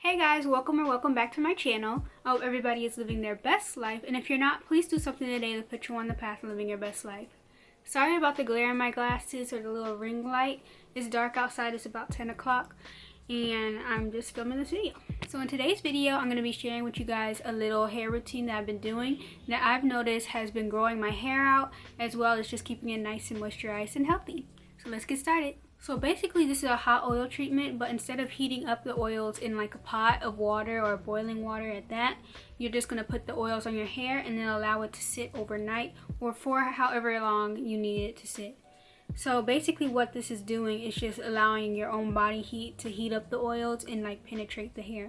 Hey guys, welcome back to my channel. I hope everybody is living their best life, and if you're not, please do something today to put you on the path of living your best life. Sorry about the glare in my glasses or the little ring light. It's dark outside, it's about 10 o'clock, and I'm just filming this video. So in today's video, I'm going to be sharing with you guys a little hair routine that I've been doing that I've noticed has been growing my hair out, as well as just keeping it nice and moisturized and healthy. So let's get started. So basically this is a hot oil treatment, but instead of heating up the oils in like a pot of water or boiling water at that, you're just going to put the oils on your hair and then allow it to sit overnight or for however long you need it to sit. So basically what this is doing is just allowing your own body heat to heat up the oils and like penetrate the hair.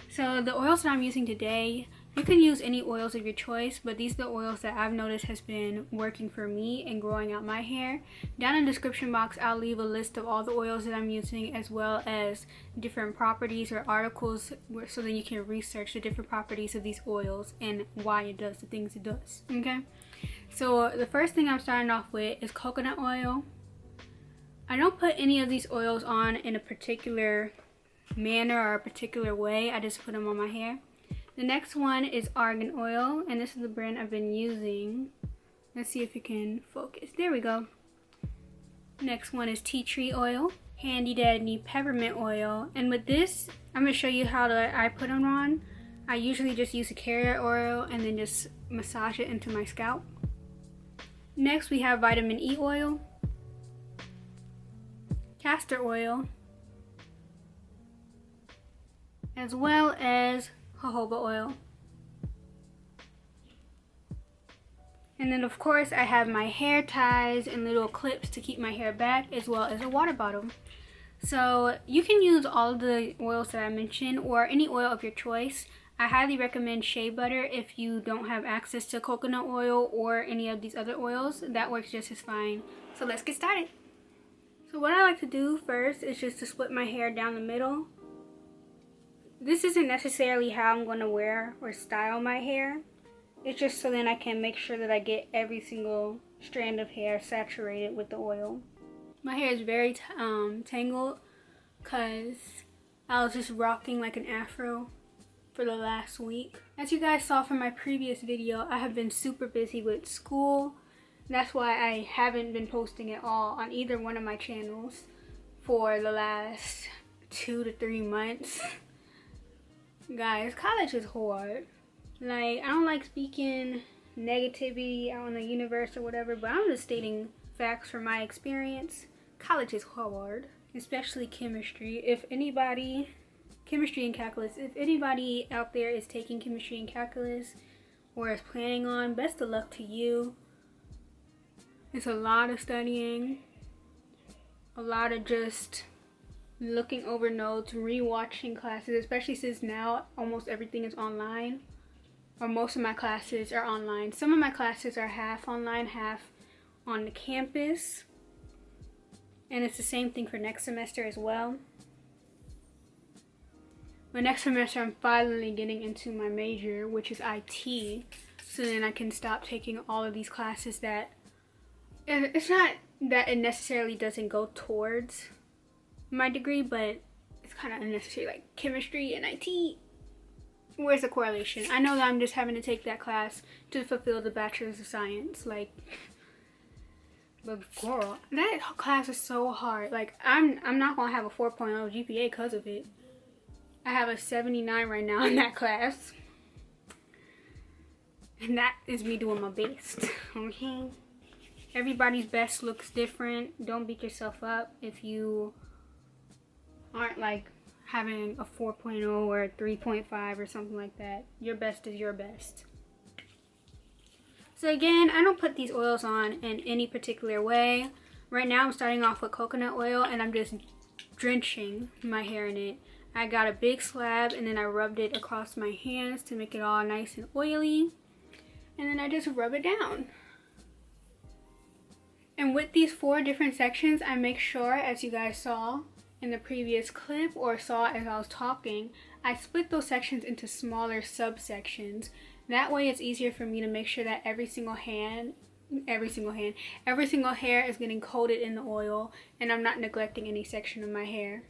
So the oils that I'm using today, you can use any oils of your choice, but these are the oils that I've noticed has been working for me and growing out my hair. Down in the description box, I'll leave a list of all the oils that I'm using, as well as different properties or articles, so that you can research the different properties of these oils and why it does the things it does. Okay, so the first thing I'm starting off with is coconut oil. I don't put any of these oils on in a particular manner or a particular way. I just put them on my hair. The next one is Argan Oil, and this is the brand I've been using. Let's see if it can focus. There we go. Next one is Teatree Oil, Handy Dandy Peppermint Oil, and with this, I'm going to show you how I put them on. I usually just use a carrier oil and then just massage it into my scalp. Next we have Vitamin E Oil, Castor Oil, as well as Jojoba Oil. And then of course I have my hair ties and little clips to keep my hair back, as well as a water bottle. So you can use all the oils that I mentioned or any oil of your choice. I highly recommend shea butter if you don't have access to coconut oil or any of these other oils. That works just as fine. So let's get started. So what I like to do first is just to split my hair down the middle. This isn't necessarily how I'm going to wear or style my hair. It's just so then I can make sure that I get every single strand of hair saturated with the oil. My hair is very tangled because I was just rocking like an afro for the last week. As you guys saw from my previous video, I have been super busy with school. That's why I haven't been posting at all on either one of my channels for the last 2 to 3 months. Guys, college is hard. Like, I don't like speaking negativity out in the universe or whatever, but I'm just stating facts from my experience. College is hard, especially chemistry. Chemistry and calculus. If anybody out there is taking chemistry and calculus or is planning on, best of luck to you. It's a lot of studying, a lot of just looking over notes, rewatching classes, especially since now almost everything is online, or most of my classes are online. Some of my classes are half online, half on the campus, and it's the same thing for next semester as well. But next semester I'm finally getting into my major, which is IT, so then I can stop taking all of these classes that, it's not that it necessarily doesn't go towards my degree, but it's kind of unnecessary, like chemistry and IT. Where's the correlation? I know that I'm just having to take that class to fulfill the bachelor's of science, like, but girl, that class is so hard. Like, I'm not gonna have a 4.0 GPA because of it. I have a 79 right now in that class, and that is me doing my best. Okay, everybody's best looks different. Don't beat yourself up if you aren't like having a 4.0 or a 3.5 or something like that. Your best is your best. So again, I don't put these oils on in any particular way. Right now I'm starting off with coconut oil and I'm just drenching my hair in it. I got a big slab and then I rubbed it across my hands to make it all nice and oily, and then I just rub it down. And with these 4 different sections, I make sure, as you guys saw in the previous clip or saw as I was talking, I split those sections into smaller subsections. That way it's easier for me to make sure that every single hair is getting coated in the oil and I'm not neglecting any section of my hair.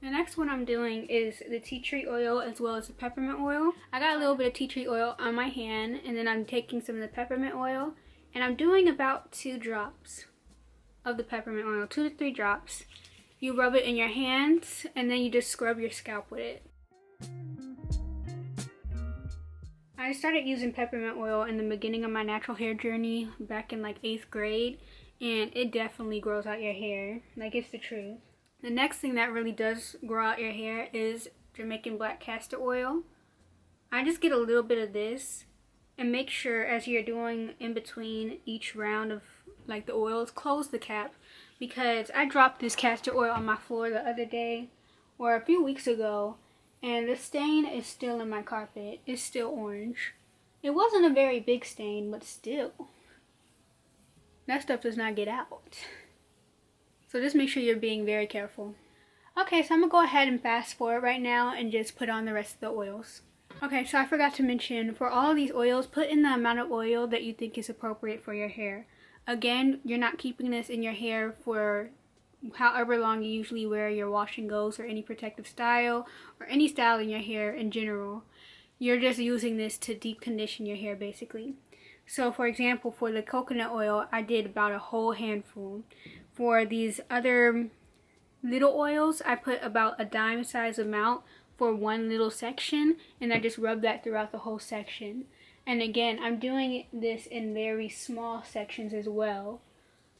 The next one I'm doing is the tea tree oil as well as the peppermint oil. I got a little bit of tea tree oil on my hand, and then I'm taking some of the peppermint oil, and I'm doing about 2 drops of the peppermint oil, 2 to 3 drops. You rub it in your hands, and then you just scrub your scalp with it. I started using peppermint oil in the beginning of my natural hair journey back in like 8th grade, and it definitely grows out your hair. Like, it's the truth. The next thing that really does grow out your hair is Jamaican black castor oil. I just get a little bit of this and make sure as you're doing in between each round of like the oils, close the cap, because I dropped this castor oil on my floor the other day or a few weeks ago, and the stain is still in my carpet. It's still orange. It wasn't a very big stain, but still, that stuff does not get out. So just make sure you're being very careful. Okay, so I'm gonna go ahead and fast forward right now and just put on the rest of the oils. Okay, so I forgot to mention, for all of these oils, put in the amount of oil that you think is appropriate for your hair. Again, you're not keeping this in your hair for however long you usually wear your wash and goes or any protective style or any style in your hair in general. You're just using this to deep condition your hair basically. So for example, for the coconut oil, I did about a whole handful. For these other little oils, I put about a dime size amount for one little section, and I just rub that throughout the whole section. And again, I'm doing this in very small sections as well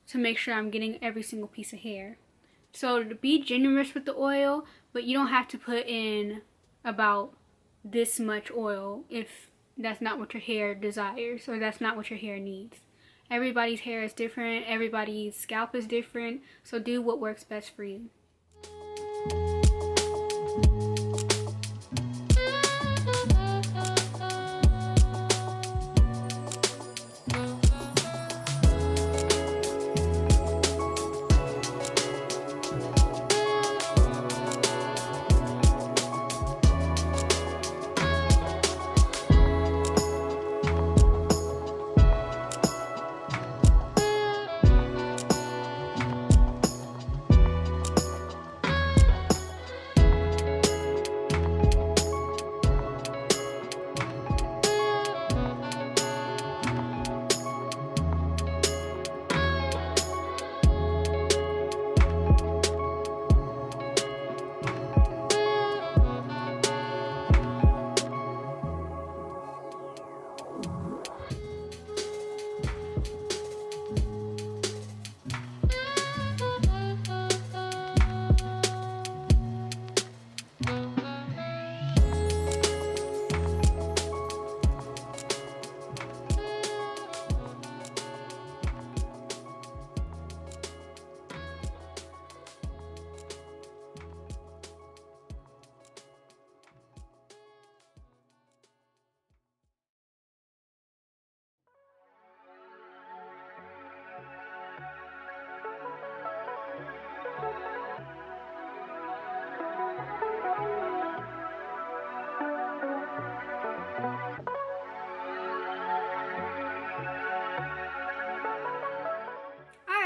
to make sure I'm getting every single piece of hair. So to be generous with the oil, but you don't have to put in about this much oil if that's not what your hair desires or that's not what your hair needs. Everybody's hair is different, everybody's scalp is different, so do what works best for you.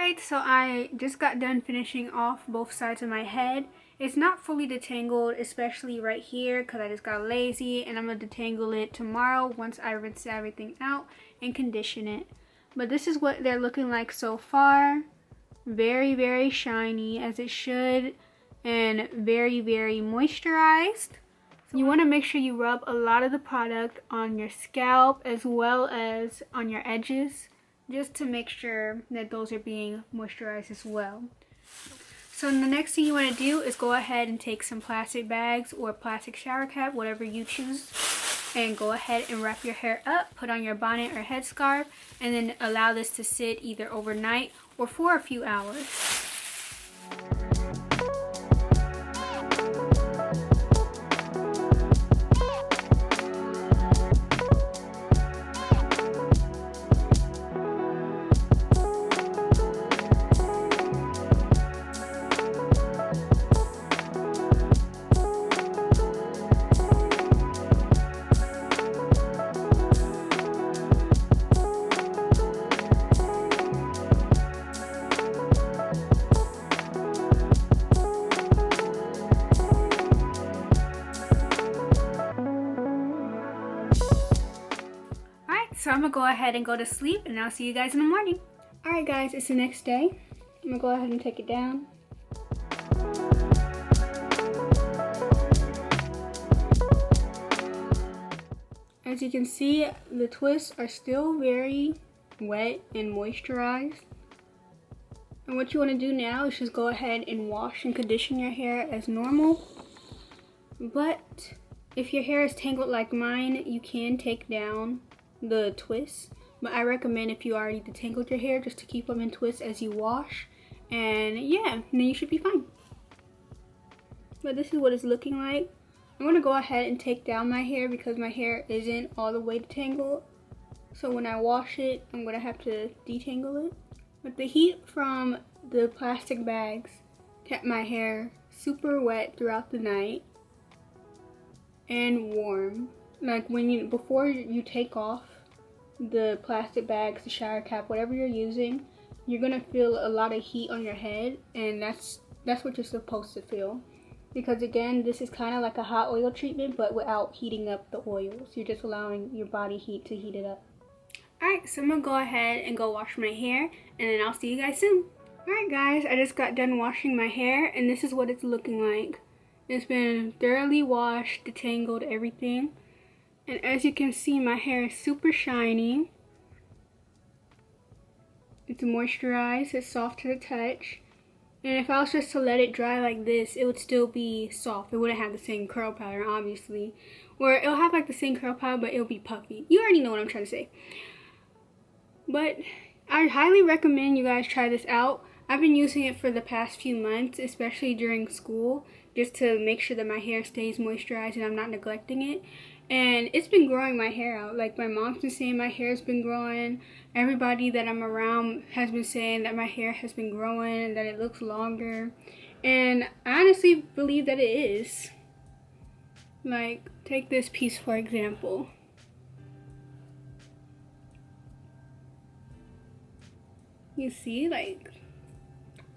Alright, so I just got done finishing off both sides of my head. It's not fully detangled, especially right here, because I just got lazy, and I'm going to detangle it tomorrow once I rinse everything out and condition it. But this is what they're looking like so far. Very, very shiny, as it should, and very, very moisturized. You want to make sure you rub a lot of the product on your scalp as well as on your edges, just to make sure that those are being moisturized as well. So the next thing you want to do is go ahead and take some plastic bags or plastic shower cap, whatever you choose, and go ahead and wrap your hair up, put on your bonnet or headscarf, and then allow this to sit either overnight or for a few hours. so I'm gonna go ahead and go to sleep, and I'll see you guys in the morning. Alright guys, it's the next day. I'm gonna go ahead and take it down. As you can see, the twists are still very wet and moisturized. And what you want to do now is just go ahead and wash and condition your hair as normal. But if your hair is tangled like mine, you can take down the twists. But I recommend, if you already detangled your hair, just to keep them in twists as you wash. And yeah, then you should be fine. But this is what it's looking like. I'm going to go ahead and take down my hair because my hair isn't all the way detangled. So when I wash it, I'm going to have to detangle it. But the heat from the plastic bags kept my hair super wet throughout the night and warm. Like before you take off the plastic bags, the shower cap, whatever you're using, you're going to feel a lot of heat on your head, and that's what you're supposed to feel. Because again, this is kind of like a hot oil treatment, but without heating up the oils. You're just allowing your body heat to heat it up. Alright, so I'm going to go ahead and go wash my hair, and then I'll see you guys soon. Alright guys, I just got done washing my hair, and this is what it's looking like. It's been thoroughly washed, detangled, everything. And as you can see, my hair is super shiny. It's moisturized, it's soft to the touch. And if I was just to let it dry like this, it would still be soft. It wouldn't have the same curl pattern, obviously. Or it'll have like the same curl pattern, but it'll be puffy. You already know what I'm trying to say. But I highly recommend you guys try this out. I've been using it for the past few months, especially during school, just to make sure that my hair stays moisturized and I'm not neglecting it. And it's been growing my hair out. Like, my mom's been saying my hair's been growing. Everybody that I'm around has been saying that my hair has been growing and that it looks longer. And I honestly believe that it is. Like, take this piece for example. You see, like,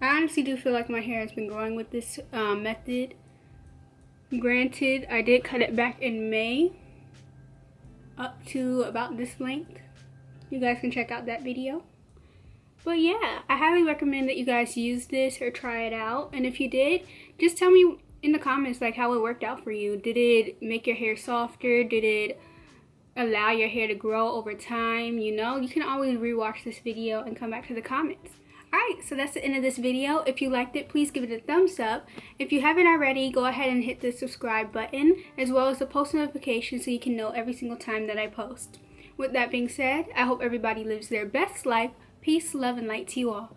I honestly do feel like my hair has been growing with this method. Granted, I did cut it back in May up to about this length. You guys can check out that video. But yeah, I highly recommend that you guys use this or try it out. And if you did, just tell me in the comments like how it worked out for you. Did it make your hair softer? Did it allow your hair to grow over time? You know, you can always rewatch this video and come back to the comments. Alright, so that's the end of this video. If you liked it, please give it a thumbs up. If you haven't already, go ahead and hit the subscribe button, as well as the post notification so you can know every single time that I post. With that being said, I hope everybody lives their best life. Peace, love, and light to you all.